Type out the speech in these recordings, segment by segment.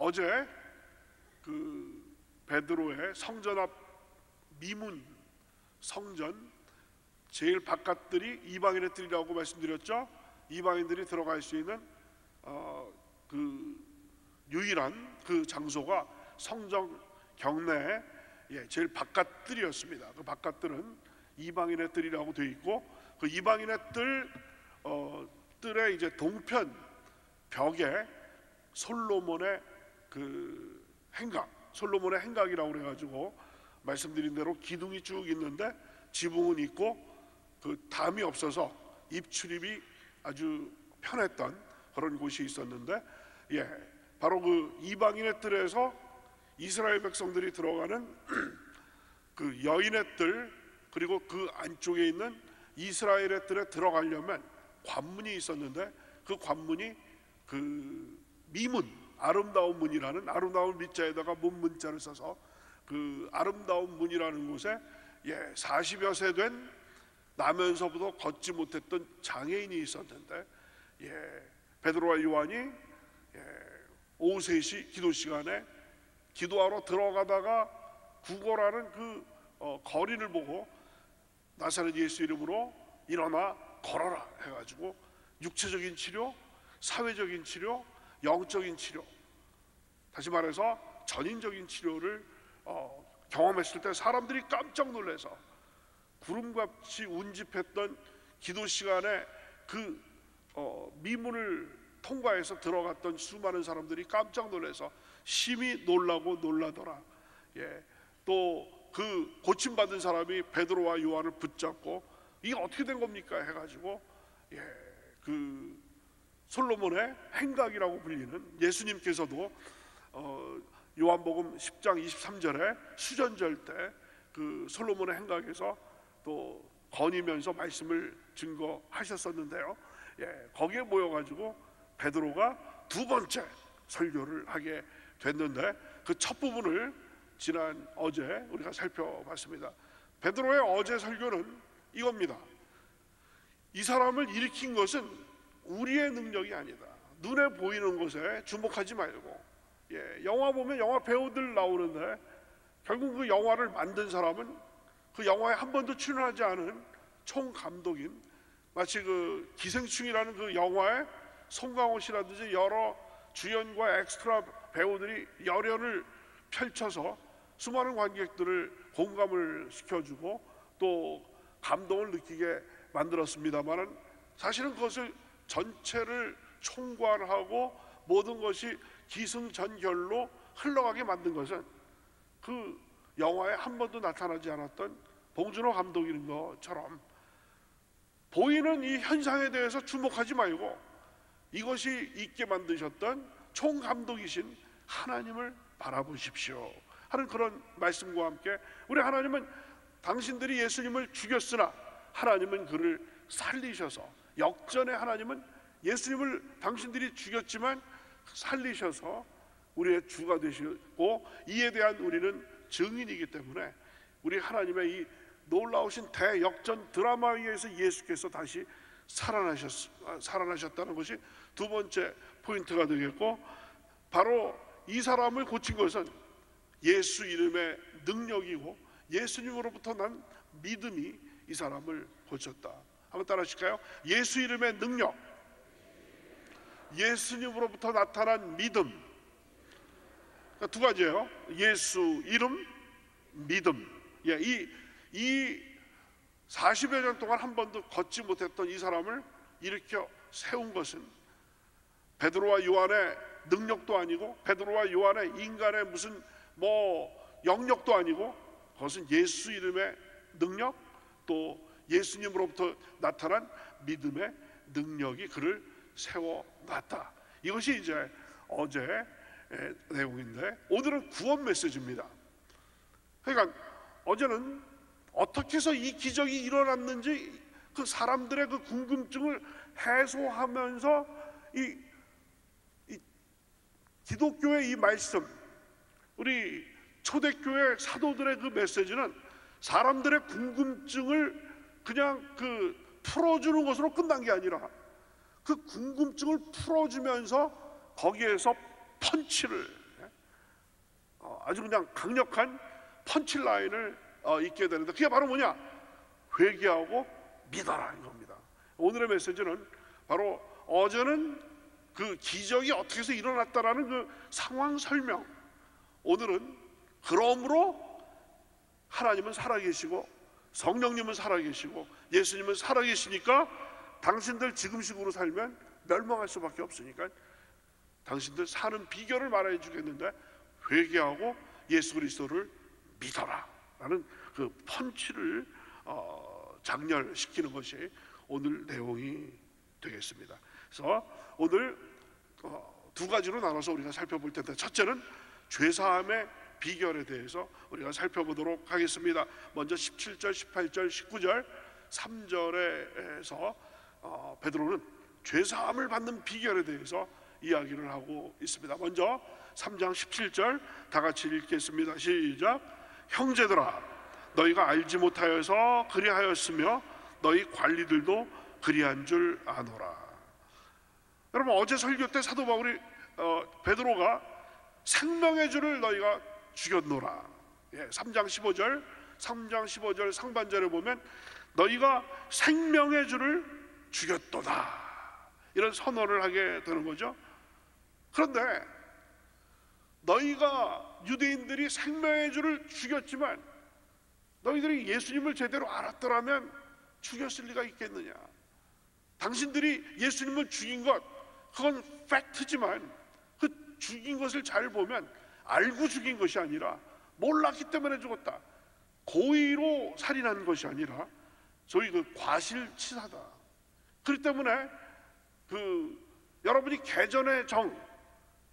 어제 그 베드로의 성전 앞 미문 성전 제일 바깥들이 이방인의 뜰이라고 말씀드렸죠. 이방인들이 들어갈 수 있는 그 유일한 그 장소가 성전 경내에 제일 바깥뜰이었습니다. 그 바깥뜰은 이방인의 뜰이라고 되어 있고, 그 이방인의 뜰의 이제 동편 벽에 솔로몬의 그 행각, 솔로몬의 행각이라고 그래가지고 말씀드린 대로 기둥이 쭉 있는데 지붕은 있고 그 담이 없어서 입출입이 아주 편했던 그런 곳이 있었는데, 바로 그 이방인의 뜰에서 이스라엘 백성들이 들어가는 그 여인의 뜰, 그리고 그 안쪽에 있는 이스라엘의 뜰에 들어가려면 관문이 있었는데, 그 관문이 그 미문, 아름다운 문이라는, 아름다운 밑자에다가 문자를 써서 그 아름다운 문이라는 곳에 40여 세 된 나면서부터 걷지 못했던 장애인이 있었는데, 베드로와 요한이 오후 3시 기도 시간에 기도하러 들어가다가 구걸하는 그 거리를 보고 나사렛 예수 이름으로 일어나 걸어라 해가지고 육체적인 치료, 사회적인 치료, 영적인 치료, 다시 말해서 전인적인 치료를 경험했을 때 사람들이 깜짝 놀라서 구름같이 운집했던 기도 시간에 그 미문을 통과해서 들어갔던 수많은 사람들이 깜짝 놀라서 심히 놀라더라. 또 그 고침받은 사람이 베드로와 요한을 붙잡고 이게 어떻게 된 겁니까 해가지고 그 솔로몬의 행각이라고 불리는, 예수님께서도 요한복음 10장 23절에 수전절 때 그 솔로몬의 행각에서 또 거니면서 말씀을 증거하셨었는데요. 거기에 모여가지고 베드로가 두 번째 설교를 하게 됐는데, 그 첫 부분을 지난 어제 우리가 살펴봤습니다. 베드로의 어제 설교는 이겁니다. 이 사람을 일으킨 것은 우리의 능력이 아니다. 눈에 보이는 것에 주목하지 말고, 영화 보면 영화 배우들 나오는데 결국 그 영화를 만든 사람은 그 영화에 한 번도 출연하지 않은 총감독인, 마치 그 기생충이라는 그 영화에 송강호 씨라든지 여러 주연과 엑스트라 배우들이 열연을 펼쳐서 수많은 관객들을 공감을 시켜주고 또 감동을 느끼게 만들었습니다만, 사실은 그것을 전체를 총괄하고 모든 것이 기승전결로 흘러가게 만든 것은 그 영화에 한 번도 나타나지 않았던 봉준호 감독인 것처럼, 보이는 이 현상에 대해서 주목하지 말고 이것이 있게 만드셨던 총감독이신 하나님을 바라보십시오 하는 그런 말씀과 함께, 우리 하나님은 당신들이 예수님을 죽였으나 하나님은 그를 살리셔서, 역전의 하나님은 예수님을 당신들이 죽였지만 살리셔서 우리의 주가 되시고 이에 대한 우리는 증인이기 때문에, 우리 하나님의 이 놀라우신 대역전 드라마에 의해서 예수께서 다시 살아나셨다는 것이 두 번째 포인트가 되겠고, 바로 이 사람을 고친 것은 예수 이름의 능력이고 예수님으로부터 난 믿음이 이 사람을 고쳤다. 한번 따라 하실까요? 예수 이름의 능력, 예수님으로부터 나타난 믿음. 그러니까 두 가지예요. 예수 이름, 믿음. 이 40여 년 동안 한 번도 걷지 못했던 이 사람을 일으켜 세운 것은 베드로와 요한의 능력도 아니고, 베드로와 요한의 인간의 무슨 영역도 아니고, 그것은 예수 이름의 능력, 또 예수님으로부터 나타난 믿음의 능력이 그를 세워놨다. 이것이 이제 어제 내용인데, 오늘은 구원 메시지입니다. 그러니까 어제는 어떻게 해서 이 기적이 일어났는지 그 사람들의 그 궁금증을 해소하면서 이 기독교의 이 말씀, 우리 초대교회 사도들의 그 메시지는 사람들의 궁금증을 그냥 풀어주는 것으로 끝난 게 아니라 그 궁금증을 풀어주면서 거기에서 펀치를 아주 그냥 강력한 펀치라인을 있게 되는데, 그게 바로 뭐냐? 회개하고 믿어라 이겁니다. 오늘의 메시지는 바로 어제는 그 기적이 어떻게 해서 일어났다라는 그 상황 설명, 오늘은 그러므로 하나님은 살아계시고 성령님은 살아계시고 예수님은 살아계시니까 당신들 지금식으로 살면 멸망할 수밖에 없으니까 당신들 사는 비결을 말해 주겠는데, 회개하고 예수 그리스도를 믿어라 라는 그 펀치를 장렬시키는 것이 오늘 내용이 되겠습니다. 그래서 오늘 두 가지로 나눠서 우리가 살펴볼 텐데, 첫째는 죄사함의 비결에 대해서 우리가 살펴보도록 하겠습니다. 먼저 17절, 18절, 19절, 3절에서 베드로는 죄사함을 받는 비결에 대해서 이야기를 하고 있습니다. 먼저 3장 17절 다 같이 읽겠습니다. 시작. 형제들아, 너희가 알지 못하여서 그리하였으며 너희 관리들도 그리한 줄 아노라. 여러분, 어제 설교 때 사도 바울이 베드로가 생명의 주를 너희가 죽였노라. 3장 15절 상반절에 보면 너희가 생명의 주를 죽였도다, 이런 선언을 하게 되는 거죠. 그런데 너희가, 유대인들이 생명의 주를 죽였지만 너희들이 예수님을 제대로 알았더라면 죽였을 리가 있겠느냐? 당신들이 예수님을 죽인 것, 그건 팩트지만 그 죽인 것을 잘 보면 알고 죽인 것이 아니라 몰랐기 때문에 죽었다, 고의로 살인한 것이 아니라 소위 그 과실치사다. 그렇기 때문에 여러분이 개전의 정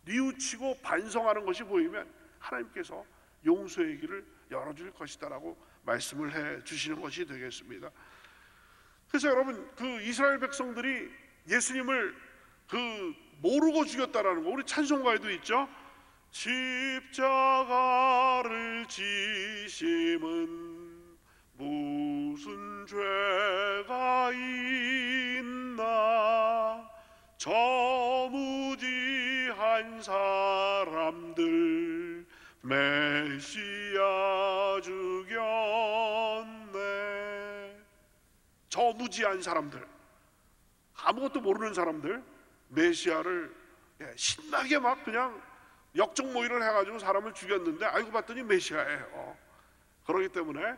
뉘우치고 반성하는 것이 보이면 하나님께서 용서의 길을 열어줄 것이다라고 말씀을 해 주시는 것이 되겠습니다. 그래서 여러분, 그 이스라엘 백성들이 예수님을 모르고 죽였다라는 거, 우리 찬송가에도 있죠. 십자가를 지심은 무슨 죄가 있나, 저 무지한 사람들 메시아 죽였네. 저 무지한 사람들, 아무것도 모르는 사람들 메시아를 신나게 막 그냥 역적모의를 해가지고 사람을 죽였는데 알고 봤더니 메시아예요. 그렇기 때문에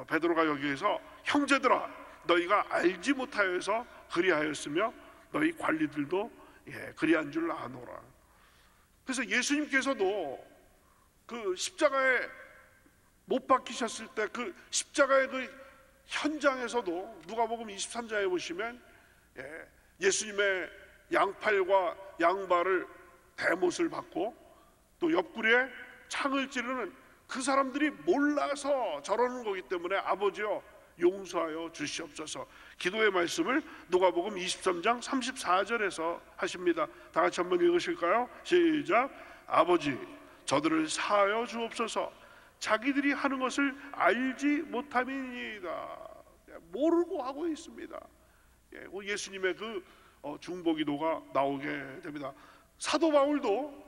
베드로가 여기에서 형제들아, 너희가 알지 못하여서 그리하였으며 너희 관리들도 그리한 줄 아노라. 그래서 예수님께서도 그 십자가에 못 박히셨을 때 그 십자가의 그 현장에서도 누가복음 23장에 보시면 예수님의 양팔과 양발을 대못을 받고 또 옆구리에 창을 찌르는 그 사람들이 몰라서 저러는 거기 때문에 아버지여 용서하여 주시옵소서. 기도의 말씀을 누가복음 23장 34절에서 하십니다. 다 같이 한번 읽으실까요? 시작. 아버지, 저들을 사하여 주옵소서. 자기들이 하는 것을 알지 못함이니이다. 모르고 하고 있습니다. 예수님의 그 중보기도가 나오게 됩니다. 사도 바울도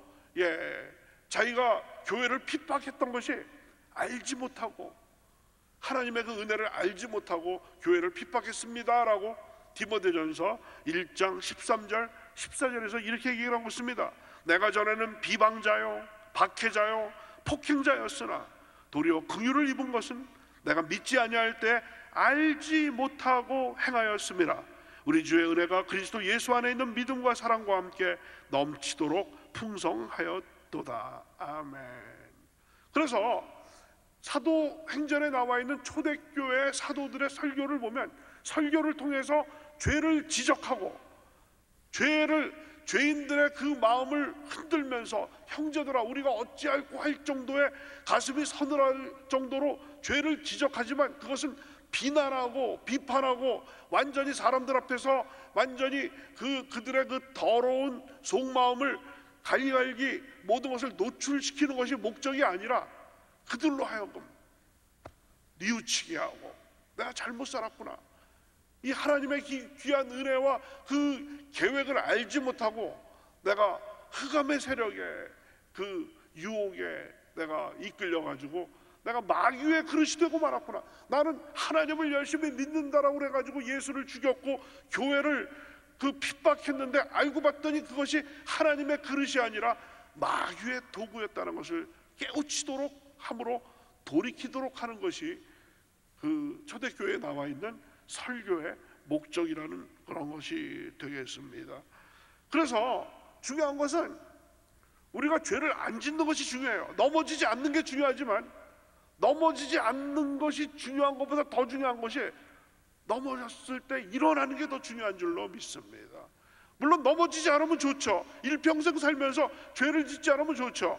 자기가 교회를 핍박했던 것이 알지 못하고, 하나님의 그 은혜를 알지 못하고 교회를 핍박했습니다라고 디모데전서 1장 13절 14절에서 이렇게 얘기하고 있습니다. 내가 전에는 비방자요 박해자요 폭행자였으나 도리어 긍휼을 입은 것은 내가 믿지 아니할 때 알지 못하고 행하였음이라. 우리 주의 은혜가 그리스도 예수 안에 있는 믿음과 사랑과 함께 넘치도록 풍성하였도다. 아멘. 그래서 사도행전에 나와 있는 초대교회 사도들의 설교를 보면, 설교를 통해서 죄를 지적하고 죄인들의 그 마음을 흔들면서 형제들아 우리가 어찌할꼬 할 정도의 가슴이 서늘할 정도로 죄를 지적하지만 그것은 비난하고 비판하고 완전히 사람들 앞에서 완전히 그들의 그 더러운 속마음을 갈기갈기 모든 것을 노출시키는 것이 목적이 아니라 그들로 하여금 뉘우치게 하고, 내가 잘못 살았구나, 이 하나님의 귀한 은혜와 그 계획을 알지 못하고 내가 흑암의 세력에 그 유혹에 내가 이끌려가지고 내가 마귀의 그릇이 되고 말았구나. 나는 하나님을 열심히 믿는다라고 그래가지고 예수를 죽였고 교회를 핍박했는데 알고 봤더니 그것이 하나님의 그릇이 아니라 마귀의 도구였다는 것을 깨우치도록 함으로 돌이키도록 하는 것이 초대교회에 나와 있는 설교의 목적이라는 그런 것이 되겠습니다. 그래서 중요한 것은 우리가 죄를 안 짓는 것이 중요해요. 넘어지지 않는 게 중요하지만 넘어지지 않는 것이 중요한 것보다 더 중요한 것이 넘어졌을 때 일어나는 게 더 중요한 줄로 믿습니다. 물론 넘어지지 않으면 좋죠. 일평생 살면서 죄를 짓지 않으면 좋죠.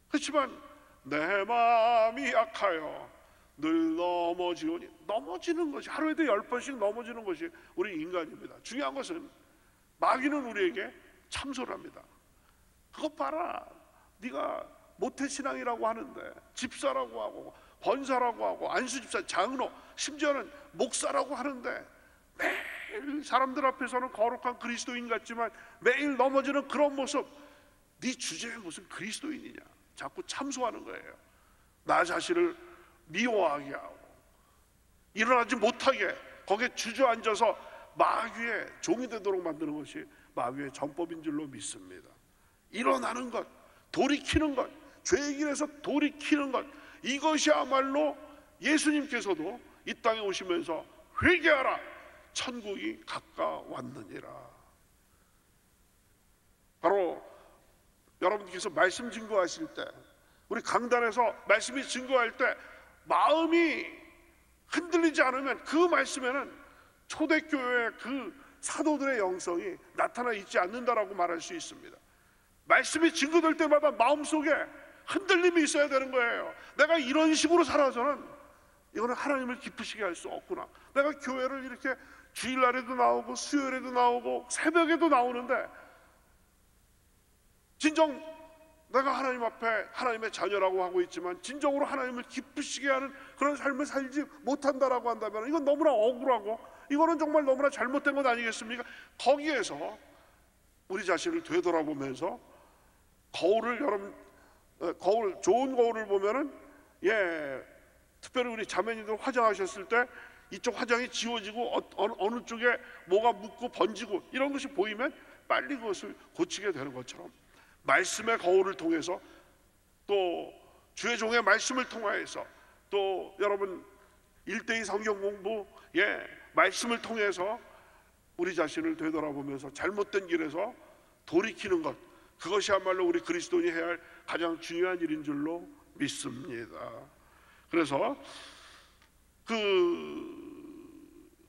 그렇지만 내 마음이 약하여 늘 넘어지오니, 넘어지는 것이 하루에도 10번씩 넘어지는 것이 우리 인간입니다. 중요한 것은 마귀는 우리에게 참소를 합니다. 그것 봐라, 네가 모태신앙이라고 하는데 집사라고 하고 권사라고 하고 안수집사, 장로, 심지어는 목사라고 하는데 매일 사람들 앞에서는 거룩한 그리스도인 같지만 매일 넘어지는 그런 모습, 네 주제에 무슨 그리스도인이냐, 자꾸 참소하는 거예요. 나 자신을 미워하게 하고 일어나지 못하게 거기에 주저앉아서 마귀의 종이 되도록 만드는 것이 마귀의 전법인 줄로 믿습니다. 일어나는 것, 돌이키는 것, 죄의 길에서 돌이키는 것, 이것이야말로 예수님께서도 이 땅에 오시면서 회개하라, 천국이 가까웠느니라. 바로 여러분께서 말씀 증거하실 때, 우리 강단에서 말씀이 증거할 때 마음이 흔들리지 않으면 그 말씀에는 초대교회의 사도들의 영성이 나타나 있지 않는다라고 말할 수 있습니다. 말씀이 증거될 때마다 마음속에 흔들림이 있어야 되는 거예요. 내가 이런 식으로 살아서는 이거는 하나님을 기쁘시게 할 수 없구나. 내가 교회를 이렇게 주일날에도 나오고 수요일에도 나오고 새벽에도 나오는데 진정 내가 하나님 앞에 하나님의 자녀라고 하고 있지만 진정으로 하나님을 기쁘시게 하는 그런 삶을 살지 못한다라고 한다면 이건 너무나 억울하고 이거는 정말 너무나 잘못된 것 아니겠습니까? 거기에서 우리 자신을 되돌아보면서 좋은 거울을 보면은 특별히 우리 자매님들 화장하셨을 때 이쪽 화장이 지워지고 어느 쪽에 뭐가 묻고 번지고 이런 것이 보이면 빨리 그것을 고치게 되는 것처럼 말씀의 거울을 통해서 또 주의 종의 말씀을 통하여서 또 여러분 1:2 성경 공부 말씀을 통해서 우리 자신을 되돌아보면서 잘못된 길에서 돌이키는 것, 그것이야말로 우리 그리스도인이 해야 할 가장 중요한 일인 줄로 믿습니다. 그래서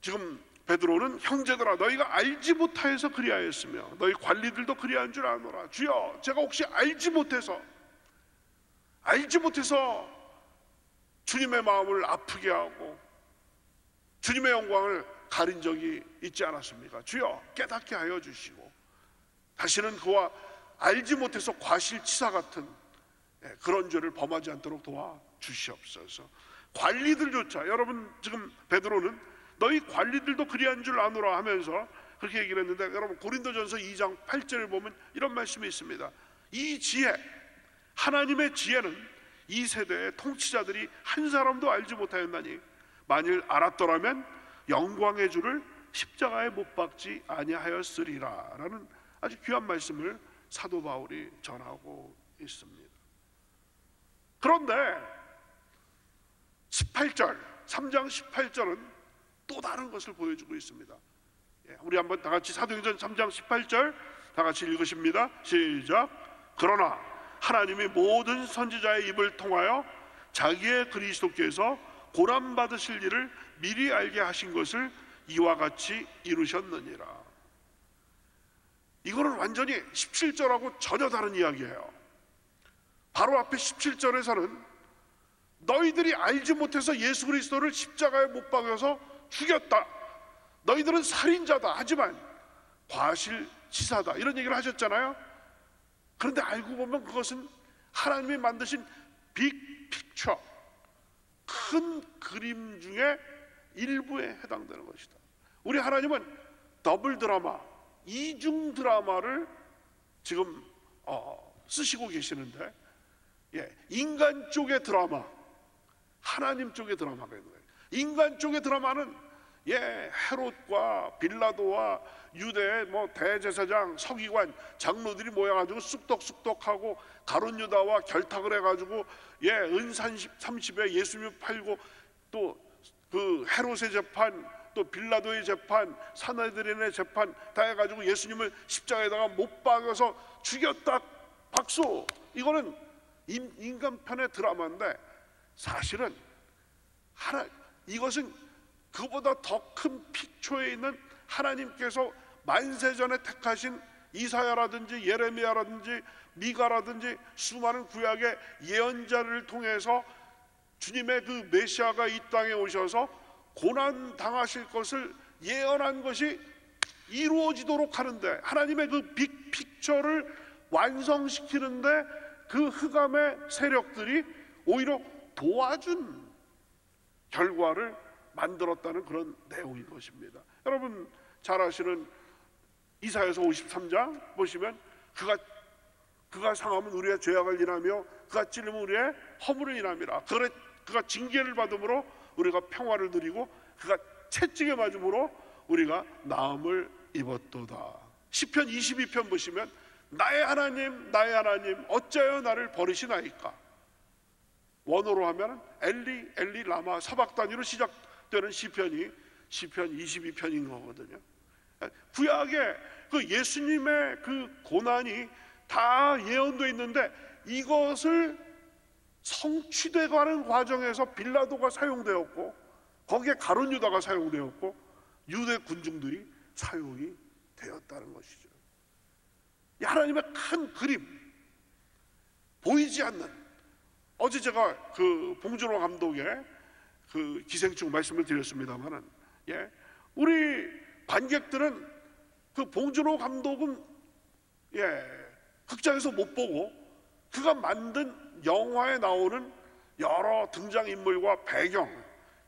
지금 베드로는 형제들아 너희가 알지 못하여서 그리하였으며 너희 관리들도 그리한 줄 아노라. 주여, 제가 혹시 알지 못해서 주님의 마음을 아프게 하고 주님의 영광을 가린 적이 있지 않았습니까? 주여, 깨닫게 하여 주시고 다시는 그와 알지 못해서 과실치사 같은 그런 죄를 범하지 않도록 도와주시옵소서. 관리들조차, 여러분 지금 베드로는 너희 관리들도 그리한 줄 아노라 하면서 그렇게 얘기를 했는데, 여러분 고린도전서 2장 8절을 보면 이런 말씀이 있습니다. 이 지혜, 하나님의 지혜는 이 세대의 통치자들이 한 사람도 알지 못하였나니 만일 알았더라면 영광의 주를 십자가에 못 박지 아니하였으리라 라는 아주 귀한 말씀을 사도 바울이 전하고 있습니다. 그런데 18절, 3장 18절은 또 다른 것을 보여주고 있습니다. 우리 한번 다 같이 사도행전 3장 18절 다 같이 읽으십니다. 시작. 그러나 하나님이 모든 선지자의 입을 통하여 자기의 그리스도께서 고난 받으실 일을 미리 알게 하신 것을 이와 같이 이루셨느니라. 이거는 완전히 17절하고 전혀 다른 이야기예요. 바로 앞에 17절에서는 너희들이 알지 못해서 예수 그리스도를 십자가에 못 박여서 죽였다, 너희들은 살인자다, 하지만 과실치사다, 이런 얘기를 하셨잖아요. 그런데 알고 보면 그것은 하나님이 만드신 빅픽처, 큰 그림 중에 일부에 해당되는 것이다. 우리 하나님은 더블 드라마, 이중 드라마를 지금 쓰시고 계시는데, 인간 쪽의 드라마, 하나님 쪽의 드라마가 있는 거예요. 인간 쪽의 드라마는 헤롯과 빌라도와 유대의 대제사장, 서기관, 장로들이 모여가지고 쑥덕쑥덕하고 가룟 유다와 결탁을 해가지고 은 30에 예수님 팔고, 또 그 헤롯의 재판, 또 빌라도의 재판, 사내들인의 재판 다 해가지고 예수님을 십자가에다가 못 박아서 죽였다, 박수. 이거는 인간편의 드라마인데, 사실은 이것은 그보다 더 큰 픽처에 있는 하나님께서 만세전에 택하신 이사야라든지 예레미야라든지 미가라든지 수많은 구약의 예언자를 통해서 주님의 그 메시아가 이 땅에 오셔서 고난 당하실 것을 예언한 것이 이루어지도록 하는데, 하나님의 그 빅픽처를 완성시키는데 그 흑암의 세력들이 오히려 도와준 결과를 만들었다는 그런 내용인 것입니다. 여러분 잘 아시는 이사야서 53장 보시면, 그가 상하면 우리의 죄악을 인하며 그가 찔리면 우리의 허물을 인함이라. 그가 징계를 받음으로 우리가 평화를 누리고 그가 채찍에 맞음으로 우리가 나음을 입었도다. 시편 22편 보시면, 나의 하나님 나의 하나님 어찌하여 나를 버리시나이까. 원어로 하면 엘리 엘리 라마 사박단위로 시작되는 시편이 시편 22편인 거거든요. 구약에 그 예수님의 그 고난이 다 예언되어 있는데, 이것을 성취되어가는 과정에서 빌라도가 사용되었고, 거기에 가룟 유다가 사용되었고, 유대 군중들이 사용이 되었다는 것이죠. 하나님의 큰 그림, 보이지 않는, 어제 제가 그 봉준호 감독의 그 기생충 말씀을 드렸습니다만은, 우리 관객들은 그 봉준호 감독은 극장에서 못 보고 그가 만든 영화에 나오는 여러 등장인물과 배경,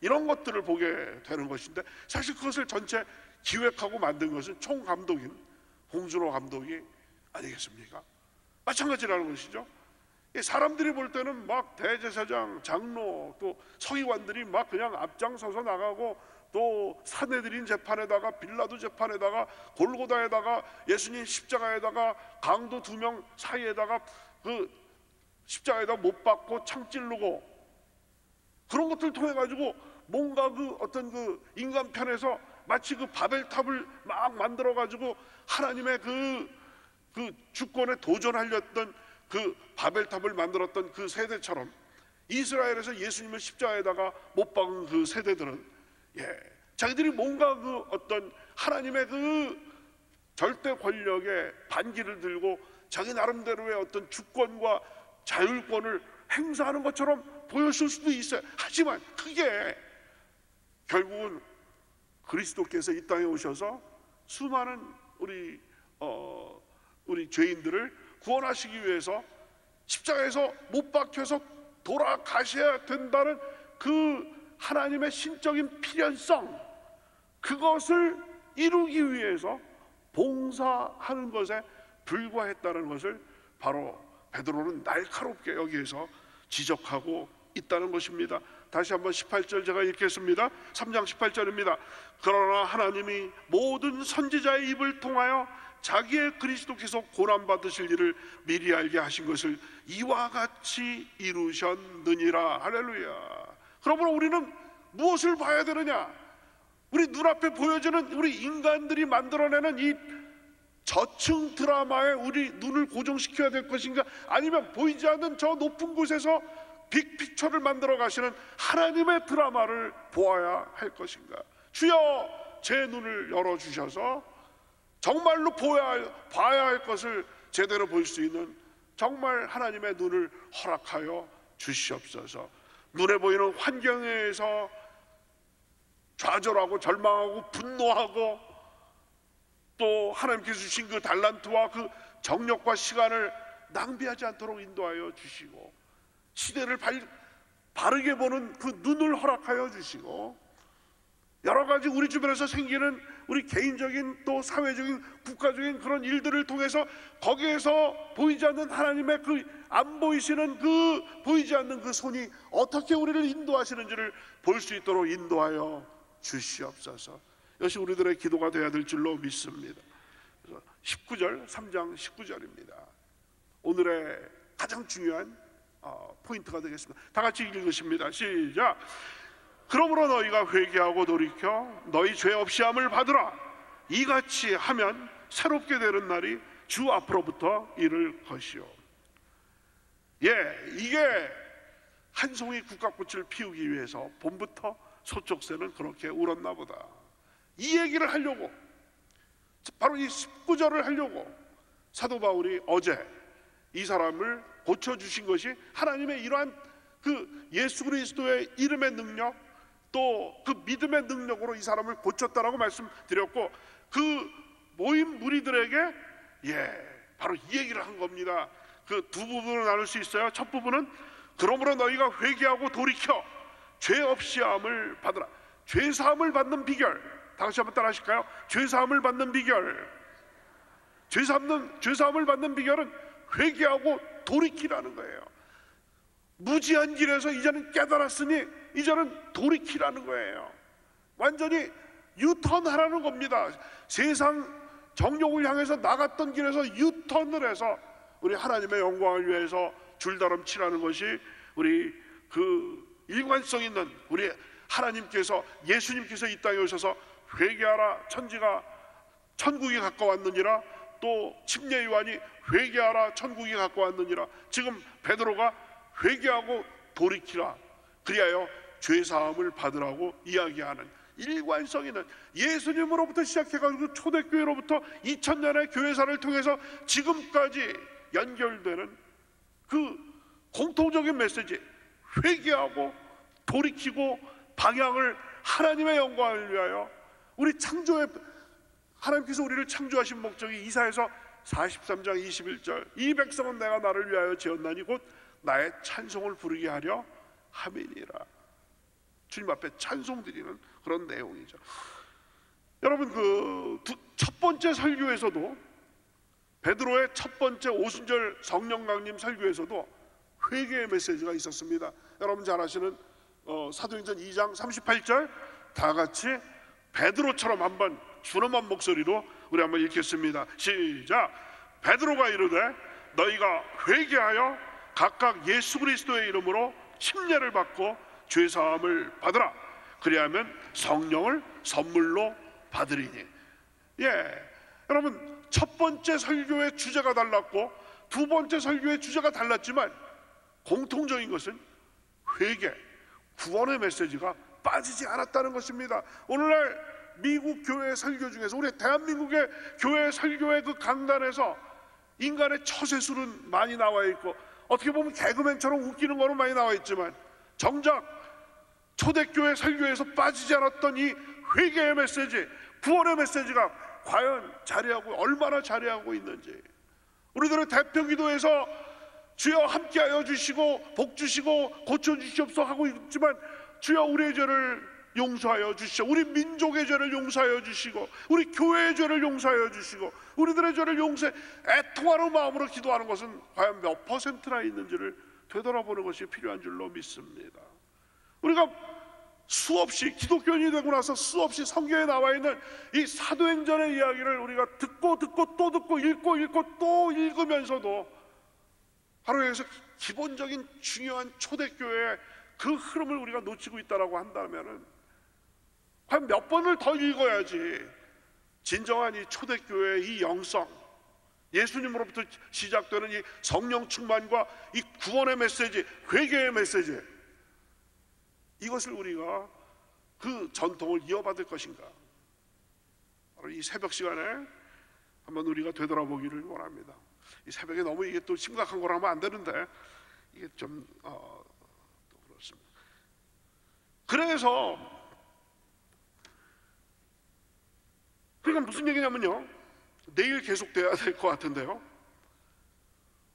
이런 것들을 보게 되는 것인데, 사실 그것을 전체 기획하고 만든 것은 총감독인 봉준호 감독이 아니겠습니까? 마찬가지라는 것이죠. 사람들이 볼 때는 막 대제사장, 장로, 또 서기관들이 막 그냥 앞장서서 나가고, 또 사내들인 재판에다가 빌라도 재판에다가 골고다에다가 예수님 십자가에다가 강도 2명 사이에다가 그 십자가에다 못 박고 창 찌르고, 그런 것들 통해 가지고 뭔가 그 어떤 그 인간편에서 마치 그 바벨탑을 막 만들어 가지고 하나님의 그 주권에 도전하렸던 그 바벨탑을 만들었던 그 세대처럼, 이스라엘에서 예수님을 십자가에다가 못 박은 그 세대들은 자기들이 뭔가 그 어떤 하나님의 그 절대 권력의 반기를 들고 자기 나름대로의 어떤 주권과 자율권을 행사하는 것처럼 보였을 수도 있어요. 하지만 그게 결국은 그리스도께서 이 땅에 오셔서 수많은 우리 죄인들을 구원하시기 위해서 십자가에서 못 박혀서 돌아가셔야 된다는 그 하나님의 신적인 필연성, 그것을 이루기 위해서 봉사하는 것에 불과했다는 것을 바로 베드로는 날카롭게 여기에서 지적하고 있다는 것입니다. 다시 한번 18절 제가 읽겠습니다. 3장 18절입니다. 그러나 하나님이 모든 선지자의 입을 통하여 자기의 그리스도께서 고난받으실 일을 미리 알게 하신 것을 이와 같이 이루셨느니라. 할렐루야. 그러므로 우리는 무엇을 봐야 되느냐? 우리 눈앞에 보여지는 우리 인간들이 만들어내는 이 저층 드라마에 우리 눈을 고정시켜야 될 것인가, 아니면 보이지 않는 저 높은 곳에서 빅픽처를 만들어 가시는 하나님의 드라마를 보아야 할 것인가? 주여 제 눈을 열어주셔서 정말로 봐야 할 것을 제대로 볼 수 있는 정말 하나님의 눈을 허락하여 주시옵소서. 눈에 보이는 환경에서 좌절하고 절망하고 분노하고, 또 하나님께서 주신 그 달란트와 그 정력과 시간을 낭비하지 않도록 인도하여 주시고, 시대를 바르게 보는 그 눈을 허락하여 주시고, 여러 가지 우리 주변에서 생기는 우리 개인적인 또 사회적인 국가적인 그런 일들을 통해서 거기에서 보이지 않는 하나님의 그 안 보이시는 그 보이지 않는 그 손이 어떻게 우리를 인도하시는지를 볼 수 있도록 인도하여 주시옵소서. 이것이 우리들의 기도가 되어야 될 줄로 믿습니다. 19절, 3장 19절입니다. 오늘의 가장 중요한 포인트가 되겠습니다. 다 같이 읽으십니다. 시작. 그러므로 너희가 회개하고 돌이켜 너희 죄 없이함을 받으라. 이같이 하면 새롭게 되는 날이 주 앞으로부터 이를 것이요. 이게 한 송이 국화꽃을 피우기 위해서 봄부터 소쩍새는 그렇게 울었나 보다. 이 얘기를 하려고, 바로 이 19절을 하려고 사도 바울이 어제 이 사람을 고쳐주신 것이 하나님의 이러한 그 예수 그리스도의 이름의 능력, 또 그 믿음의 능력으로 이 사람을 고쳤다라고 말씀드렸고, 그 모임 무리들에게 바로 이 얘기를 한 겁니다. 그 두 부분으로 나눌 수 있어요. 첫 부분은 그러므로 너희가 회개하고 돌이켜 죄 없이 함을 받으라. 죄 사함을 받는 비결, 다 같이 한번 따라 하실까요? 죄 사함을 받는 비결, 죄 사함을 받는 비결은 회개하고 돌이키라는 거예요. 무지한 길에서 이제는 깨달았으니 이제는 돌이키라는 거예요. 완전히 유턴하라는 겁니다. 세상 정욕을 향해서 나갔던 길에서 유턴을 해서 우리 하나님의 영광을 위해서 줄다름 치라는 것이 우리 그 일관성 있는 우리 하나님께서, 예수님께서 이 땅에 오셔서 회개하라, 천국이 가까웠느니라, 또 침례 요한이 회개하라, 천국이 가까웠느니라, 지금 베드로가 회개하고 돌이키라, 그리하여 죄사함을 받으라고 이야기하는 일관성 있는, 예수님으로부터 시작해가지고 초대교회로부터 2000년의 교회사를 통해서 지금까지 연결되는 그 공통적인 메시지, 회개하고 돌이키고 방향을 하나님의 영광을 위하여, 우리 창조의 하나님께서 우리를 창조하신 목적이 이사야서 43장 21절, 이 백성은 내가 나를 위하여 지었나니 곧 나의 찬송을 부르게 하려 함이니라. 주님 앞에 찬송 드리는 그런 내용이죠. 여러분, 그 첫 번째 설교에서도, 베드로의 첫 번째 오순절 성령 강림 설교에서도 회개의 메시지가 있었습니다. 여러분 잘 아시는 사도행전 2장 38절, 다 같이 베드로처럼 한번 준엄한 목소리로 우리 한번 읽겠습니다. 시작. 베드로가 이르되 너희가 회개하여 각각 예수 그리스도의 이름으로 침례를 받고 죄사함을 받으라. 그리하면 성령을 선물로 받으리니. 여러분, 첫 번째 설교의 주제가 달랐고 두 번째 설교의 주제가 달랐지만 공통적인 것은 회개, 구원의 메시지가 빠지지 않았다는 것입니다. 오늘날 미국 교회 설교 중에서, 우리 대한민국의 교회 설교의 그 강단에서 인간의 처세술은 많이 나와 있고, 어떻게 보면 개그맨처럼 웃기는 거는 많이 나와 있지만, 정작 초대교회 설교에서 빠지지 않았던 이 회개의 메시지, 구원의 메시지가 과연 얼마나 자리하고 있는지, 우리들의 대표 기도에서 주여 함께하여 주시고 복 주시고 고쳐주시옵소서 하고 있지만, 주여 우리의 죄를 용서하여 주시오, 우리 민족의 죄를 용서하여 주시고 우리 교회의 죄를 용서하여 주시고 우리들의 죄를 용서해, 애통하는 마음으로 기도하는 것은 과연 몇 퍼센트나 있는지를 되돌아보는 것이 필요한 줄로 믿습니다. 우리가 수없이, 기독교인이 되고 나서 수없이 성경에 나와 있는 이 사도행전의 이야기를 우리가 듣고 또 듣고 읽고 또 읽으면서도 바로 여기서 기본적인 중요한 초대교회의 그 흐름을 우리가 놓치고 있다고 한다면, 과연 몇 번을 더 읽어야지 진정한 이 초대교회의 이 영성, 예수님으로부터 시작되는 이 성령 충만과 이 구원의 메시지, 회개의 메시지, 이것을 우리가 그 전통을 이어받을 것인가. 바로 이 새벽 시간에 한번 우리가 되돌아보기를 원합니다. 이 새벽에 너무 이게 또 심각한 걸 하면 안 되는데, 이게 좀 또 그렇습니다. 그래서 그러니까 무슨 얘기냐면요, 내일 계속돼야 될 것 같은데요,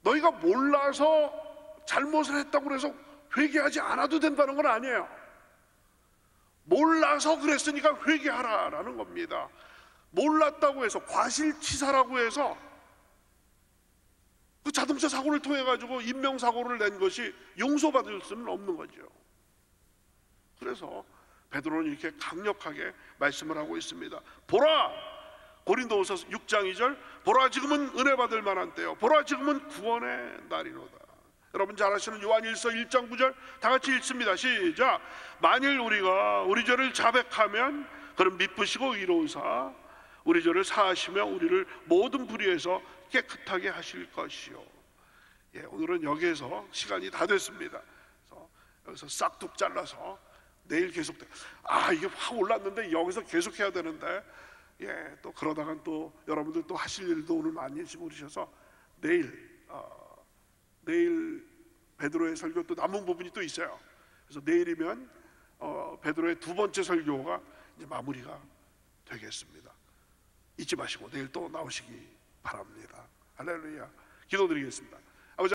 너희가 몰라서 잘못을 했다고 해서 회개하지 않아도 된다는 건 아니에요. 몰라서 그랬으니까 회개하라라는 겁니다. 몰랐다고 해서, 과실치사라고 해서 그 자동차 사고를 통해 가지고 인명사고를 낸 것이 용서받을 수는 없는 거죠. 그래서 베드로는 이렇게 강력하게 말씀을 하고 있습니다. 보라, 고린도후서 6장 2절, 보라 지금은 은혜 받을 만한 때요, 보라 지금은 구원의 날이로다. 여러분 잘 아시는 요한일서 1장 9절 다 같이 읽습니다. 시작. 만일 우리가 우리 죄를 자백하면 그는 미쁘시고 의로우사 우리 죄를 사하시며 우리를 모든 불의에서 깨끗하게 하실 것이요. 예, 오늘은 여기에서 시간이 다 됐습니다. 그래서 여기서 싹둑 잘라서 내일 계속돼. 이게 확 올랐는데 여기서 계속해야 되는데, 예, 또 그러다간 또 여러분들 또 하실 일도 오늘 많이 지고 그러셔서 내일 베드로의 설교 또 남은 부분이 또 있어요. 그래서 내일이면 베드로의 두 번째 설교가 이제 마무리가 되겠습니다. 잊지 마시고 내일 또 나오시기 바랍니다. 할렐루야. 기도드리겠습니다.